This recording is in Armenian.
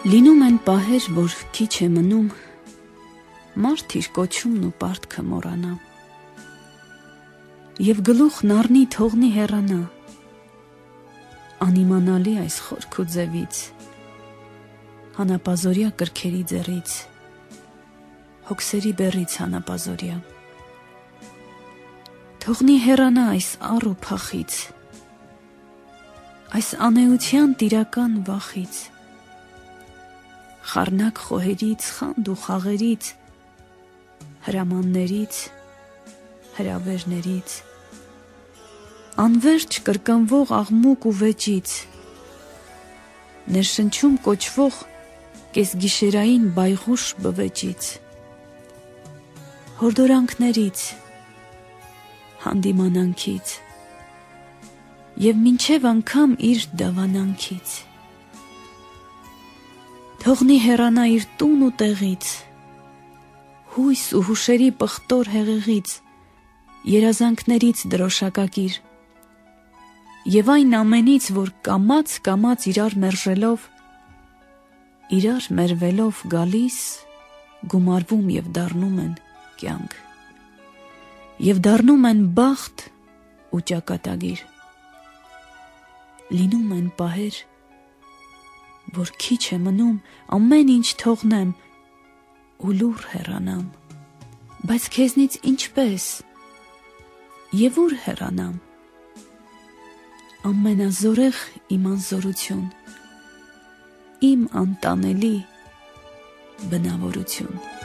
Լինում են պահեր, որ քիչ է մնում, մարդ իր կոչումն ու պարտքը մոռանա, և գլուխն առնի թողնի հեռանա, անիմանալի այս խորք ու ձևից, հանապազորյա կրքերի ձեռից, հոգսերի բեռից հանապազորյա, թողնի հեռանա այս առ ու փախից, այս անեության տիրական վախից, խառնակ խոհերից, խանդ ու խաղերից, հրամաններից, հրավերներից, անվերջ կրկնվող աղմուկ ու վեճից, ներշնչում կոչվող կեսգիշերային բայղուշ բվեճից, հորդորանքներից, հանդիմանանքից և մինչև անգամ իր դավանանքից, թողնի հեռանա իր տուն ու տեղից, հույս ու հուշերի պղտոր հեղեղից, երազանքներից դրոշակակիր, և այն ամենից, որ կամաց իրար մերժելով, իրար մերվելով գալիս, գումարվում և դառնում են կյանք, և դառնում են բախտ ու ճակատագիր, լինում են պահեր, որ քիչ է մնում ամեն ինչ թողնեմ ու լուռ հեռանամ, բայց քեզնից ինչպես և ուր հեռանամ, ամենազորեղ իմ անզորություն, իմ անտանելի բնավորություն։